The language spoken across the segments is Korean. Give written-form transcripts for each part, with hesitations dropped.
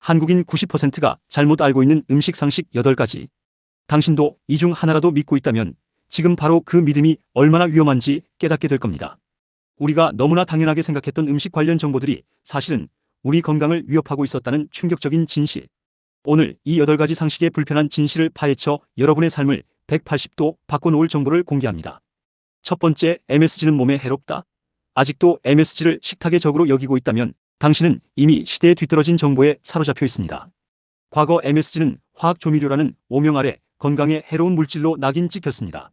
한국인 90%가 잘못 알고 있는 음식 상식 8가지. 당신도 이 중 하나라도 믿고 있다면 지금 바로 그 믿음이 얼마나 위험한지 깨닫게 될 겁니다. 우리가 너무나 당연하게 생각했던 음식 관련 정보들이 사실은 우리 건강을 위협하고 있었다는 충격적인 진실. 오늘 이 8가지 상식의 불편한 진실을 파헤쳐 여러분의 삶을 180도 바꿔놓을 정보를 공개합니다. 첫 번째, MSG는 몸에 해롭다. 아직도 MSG를 식탁의 적으로 여기고 있다면 당신은 이미 시대에 뒤떨어진 정보에 사로잡혀 있습니다. 과거 MSG는 화학조미료라는 오명 아래 건강에 해로운 물질로 낙인 찍혔습니다.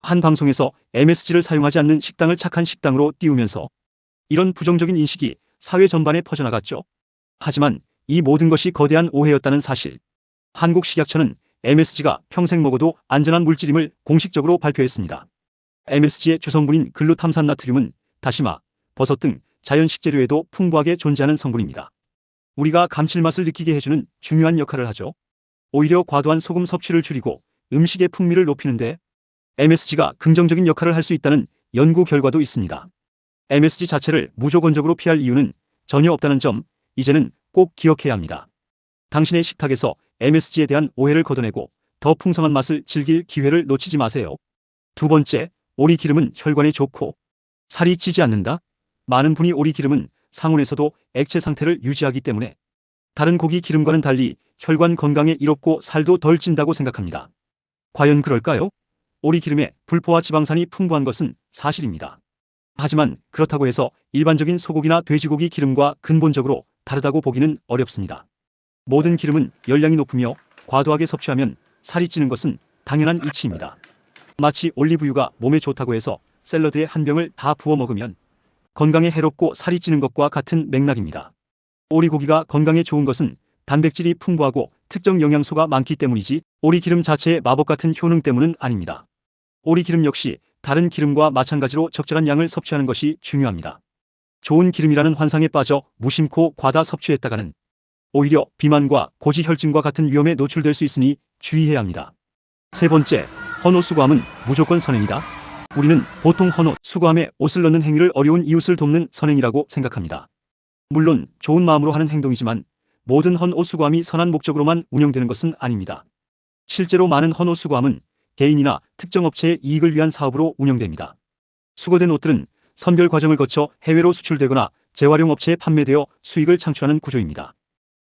한 방송에서 MSG를 사용하지 않는 식당을 착한 식당으로 띄우면서 이런 부정적인 인식이 사회 전반에 퍼져나갔죠. 하지만 이 모든 것이 거대한 오해였다는 사실. 한국식약처는 MSG가 평생 먹어도 안전한 물질임을 공식적으로 발표했습니다. MSG의 주성분인 글루탐산나트륨은 다시마, 버섯 등 자연 식재료에도 풍부하게 존재하는 성분입니다. 우리가 감칠맛을 느끼게 해주는 중요한 역할을 하죠. 오히려 과도한 소금 섭취를 줄이고 음식의 풍미를 높이는데 MSG가 긍정적인 역할을 할 수 있다는 연구 결과도 있습니다. MSG 자체를 무조건적으로 피할 이유는 전혀 없다는 점, 이제는 꼭 기억해야 합니다. 당신의 식탁에서 MSG에 대한 오해를 걷어내고 더 풍성한 맛을 즐길 기회를 놓치지 마세요. 두 번째, 오리기름은 혈관에 좋고 살이 찌지 않는다. 많은 분이 오리기름은 상온에서도 액체 상태를 유지하기 때문에 다른 고기 기름과는 달리 혈관 건강에 이롭고 살도 덜 찐다고 생각합니다. 과연 그럴까요? 오리기름에 불포화 지방산이 풍부한 것은 사실입니다. 하지만 그렇다고 해서 일반적인 소고기나 돼지고기 기름과 근본적으로 다르다고 보기는 어렵습니다. 모든 기름은 열량이 높으며 과도하게 섭취하면 살이 찌는 것은 당연한 이치입니다. 마치 올리브유가 몸에 좋다고 해서 샐러드에 한 병을 다 부어 먹으면 건강에 해롭고 살이 찌는 것과 같은 맥락입니다. 오리고기가 건강에 좋은 것은 단백질이 풍부하고 특정 영양소가 많기 때문이지 오리기름 자체의 마법 같은 효능 때문은 아닙니다. 오리기름 역시 다른 기름과 마찬가지로 적절한 양을 섭취하는 것이 중요합니다. 좋은 기름이라는 환상에 빠져 무심코 과다 섭취했다가는 오히려 비만과 고지혈증과 같은 위험에 노출될 수 있으니 주의해야 합니다. 세 번째, 헌옷 수거함은 무조건 선행이다. 우리는 보통 헌옷 수거함에 옷을 넣는 행위를 어려운 이웃을 돕는 선행이라고 생각합니다. 물론 좋은 마음으로 하는 행동이지만 모든 헌옷 수거함이 선한 목적으로만 운영되는 것은 아닙니다. 실제로 많은 헌옷 수거함은 개인이나 특정 업체의 이익을 위한 사업으로 운영됩니다. 수거된 옷들은 선별 과정을 거쳐 해외로 수출되거나 재활용 업체에 판매되어 수익을 창출하는 구조입니다.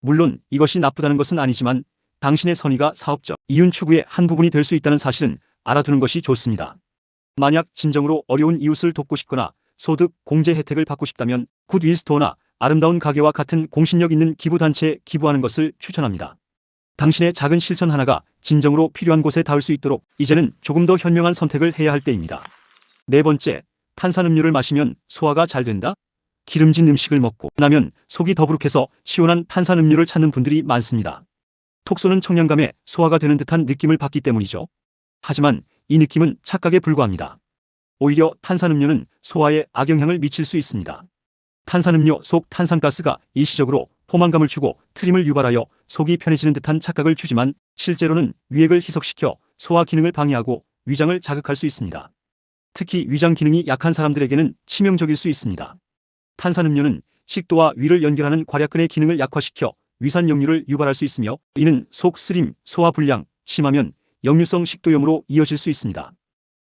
물론 이것이 나쁘다는 것은 아니지만 당신의 선의가 사업적 이윤 추구의 한 부분이 될 수 있다는 사실은 알아두는 것이 좋습니다. 만약 진정으로 어려운 이웃을 돕고 싶거나 소득 공제 혜택을 받고 싶다면 굿윌스토어나 아름다운 가게와 같은 공신력 있는 기부단체에 기부하는 것을 추천합니다. 당신의 작은 실천 하나가 진정으로 필요한 곳에 닿을 수 있도록 이제는 조금 더 현명한 선택을 해야 할 때입니다. 네 번째, 탄산음료를 마시면 소화가 잘 된다? 기름진 음식을 먹고 나면 속이 더부룩해서 시원한 탄산음료를 찾는 분들이 많습니다. 톡 쏘는 청량감에 소화가 되는 듯한 느낌을 받기 때문이죠. 하지만 이 느낌은 착각에 불과합니다. 오히려 탄산음료는 소화에 악영향을 미칠 수 있습니다. 탄산음료 속 탄산가스가 일시적으로 포만감을 주고 트림을 유발하여 속이 편해지는 듯한 착각을 주지만 실제로는 위액을 희석시켜 소화 기능을 방해하고 위장을 자극할 수 있습니다. 특히 위장 기능이 약한 사람들에게는 치명적일 수 있습니다. 탄산음료는 식도와 위를 연결하는 괄약근의 기능을 약화시켜 위산 역류를 유발할 수 있으며 이는 속 쓰림, 소화 불량, 심하면 역류성 식도염으로 이어질 수 있습니다.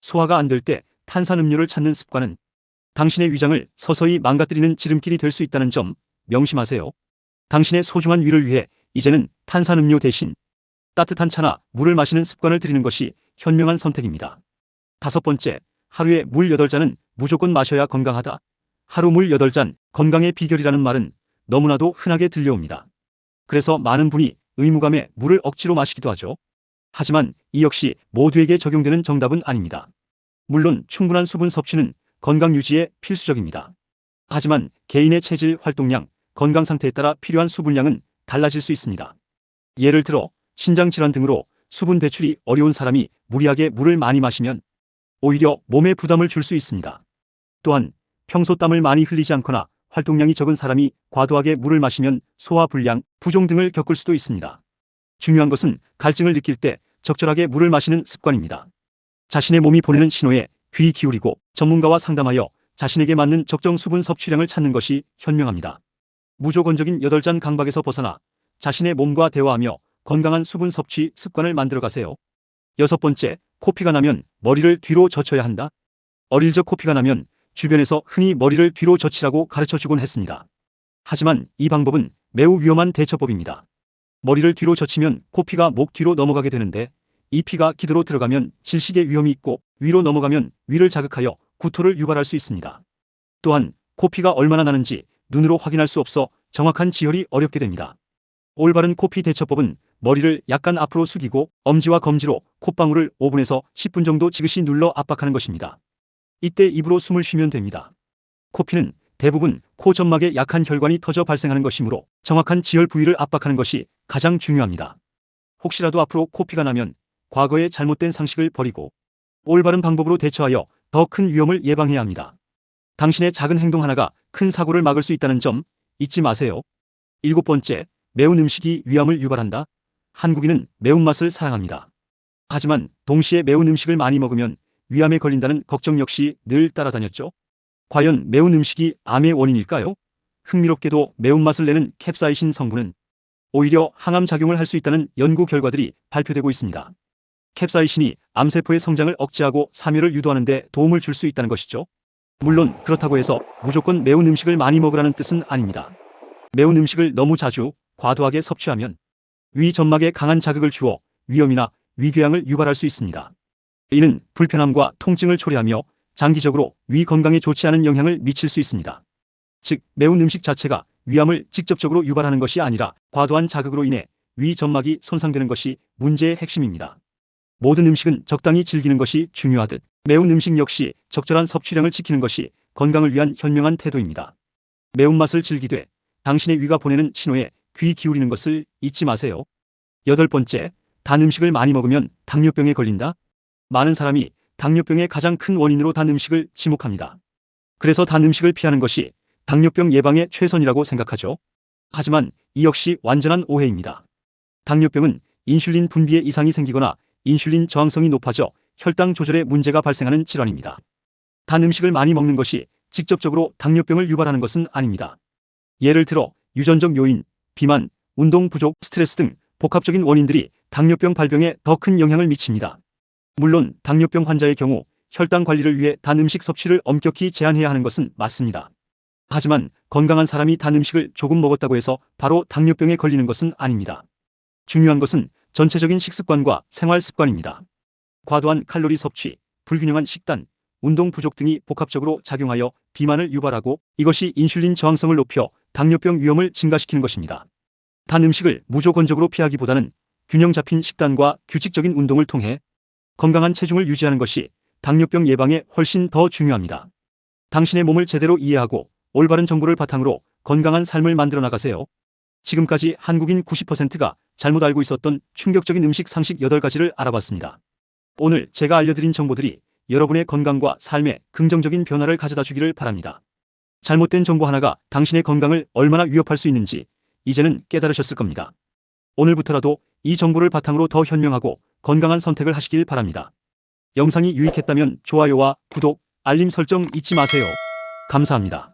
소화가 안 될 때 탄산음료를 찾는 습관은 당신의 위장을 서서히 망가뜨리는 지름길이 될 수 있다는 점 명심하세요. 당신의 소중한 위를 위해 이제는 탄산음료 대신 따뜻한 차나 물을 마시는 습관을 들이는 것이 현명한 선택입니다. 다섯 번째, 하루에 물 8잔은 무조건 마셔야 건강하다. 하루 물 8잔, 건강의 비결이라는 말은 너무나도 흔하게 들려옵니다. 그래서 많은 분이 의무감에 물을 억지로 마시기도 하죠. 하지만 이 역시 모두에게 적용되는 정답은 아닙니다. 물론 충분한 수분 섭취는 건강 유지에 필수적입니다. 하지만 개인의 체질 활동량, 건강 상태에 따라 필요한 수분량은 달라질 수 있습니다. 예를 들어 신장 질환 등으로 수분 배출이 어려운 사람이 무리하게 물을 많이 마시면 오히려 몸에 부담을 줄 수 있습니다. 또한 평소 땀을 많이 흘리지 않거나 활동량이 적은 사람이 과도하게 물을 마시면 소화 불량, 부종 등을 겪을 수도 있습니다. 중요한 것은 갈증을 느낄 때 적절하게 물을 마시는 습관입니다. 자신의 몸이 보내는 신호에 귀 기울이고 전문가와 상담하여 자신에게 맞는 적정 수분 섭취량을 찾는 것이 현명합니다. 무조건적인 8잔 강박에서 벗어나 자신의 몸과 대화하며 건강한 수분 섭취 습관을 만들어가세요. 6번째, 코피가 나면 머리를 뒤로 젖혀야 한다. 어릴 적 코피가 나면 주변에서 흔히 머리를 뒤로 젖히라고 가르쳐주곤 했습니다. 하지만 이 방법은 매우 위험한 대처법입니다. 머리를 뒤로 젖히면 코피가 목 뒤로 넘어가게 되는데 이 피가 기도로 들어가면 질식의 위험이 있고 위로 넘어가면 위를 자극하여 구토를 유발할 수 있습니다. 또한 코피가 얼마나 나는지 눈으로 확인할 수 없어 정확한 지혈이 어렵게 됩니다. 올바른 코피 대처법은 머리를 약간 앞으로 숙이고 엄지와 검지로 콧방울을 5분에서 10분 정도 지그시 눌러 압박하는 것입니다. 이때 입으로 숨을 쉬면 됩니다. 코피는 대부분 코 점막에 약한 혈관이 터져 발생하는 것이므로 정확한 지혈 부위를 압박하는 것이 가장 중요합니다. 혹시라도 앞으로 코피가 나면 과거의 잘못된 상식을 버리고 올바른 방법으로 대처하여 더 큰 위험을 예방해야 합니다. 당신의 작은 행동 하나가 큰 사고를 막을 수 있다는 점 잊지 마세요. 7번째, 매운 음식이 위암을 유발한다. 한국인은 매운맛을 사랑합니다. 하지만 동시에 매운 음식을 많이 먹으면 위암에 걸린다는 걱정 역시 늘 따라다녔죠. 과연 매운 음식이 암의 원인일까요? 흥미롭게도 매운맛을 내는 캡사이신 성분은 오히려 항암 작용을 할 수 있다는 연구 결과들이 발표되고 있습니다. 캡사이신이 암세포의 성장을 억제하고 사멸을 유도하는 데 도움을 줄 수 있다는 것이죠. 물론 그렇다고 해서 무조건 매운 음식을 많이 먹으라는 뜻은 아닙니다. 매운 음식을 너무 자주 과도하게 섭취하면 위 점막에 강한 자극을 주어 위염이나 위궤양을 유발할 수 있습니다. 이는 불편함과 통증을 초래하며 장기적으로 위 건강에 좋지 않은 영향을 미칠 수 있습니다. 즉, 매운 음식 자체가 위암을 직접적으로 유발하는 것이 아니라 과도한 자극으로 인해 위 점막이 손상되는 것이 문제의 핵심입니다. 모든 음식은 적당히 즐기는 것이 중요하듯 매운 음식 역시 적절한 섭취량을 지키는 것이 건강을 위한 현명한 태도입니다. 매운맛을 즐기되 당신의 위가 보내는 신호에 귀 기울이는 것을 잊지 마세요. 8번째, 단 음식을 많이 먹으면 당뇨병에 걸린다. 많은 사람이 당뇨병의 가장 큰 원인으로 단 음식을 지목합니다. 그래서 단 음식을 피하는 것이 당뇨병 예방의 최선이라고 생각하죠. 하지만 이 역시 완전한 오해입니다. 당뇨병은 인슐린 분비에 이상이 생기거나 인슐린 저항성이 높아져 혈당 조절에 문제가 발생하는 질환입니다. 단 음식을 많이 먹는 것이 직접적으로 당뇨병을 유발하는 것은 아닙니다. 예를 들어 유전적 요인, 비만, 운동 부족, 스트레스 등 복합적인 원인들이 당뇨병 발병에 더 큰 영향을 미칩니다. 물론 당뇨병 환자의 경우 혈당 관리를 위해 단 음식 섭취를 엄격히 제한해야 하는 것은 맞습니다. 하지만 건강한 사람이 단 음식을 조금 먹었다고 해서 바로 당뇨병에 걸리는 것은 아닙니다. 중요한 것은 전체적인 식습관과 생활 습관입니다. 과도한 칼로리 섭취, 불균형한 식단, 운동 부족 등이 복합적으로 작용하여 비만을 유발하고 이것이 인슐린 저항성을 높여 당뇨병 위험을 증가시키는 것입니다. 단 음식을 무조건적으로 피하기보다는 균형 잡힌 식단과 규칙적인 운동을 통해 건강한 체중을 유지하는 것이 당뇨병 예방에 훨씬 더 중요합니다. 당신의 몸을 제대로 이해하고 올바른 정보를 바탕으로 건강한 삶을 만들어 나가세요. 지금까지 한국인 90%가 잘못 알고 있었던 충격적인 음식 상식 8가지를 알아봤습니다. 오늘 제가 알려드린 정보들이 여러분의 건강과 삶에 긍정적인 변화를 가져다 주기를 바랍니다. 잘못된 정보 하나가 당신의 건강을 얼마나 위협할 수 있는지 이제는 깨달으셨을 겁니다. 오늘부터라도 이 정보를 바탕으로 더 현명하고 건강한 선택을 하시길 바랍니다. 영상이 유익했다면 좋아요와 구독, 알림 설정 잊지 마세요. 감사합니다.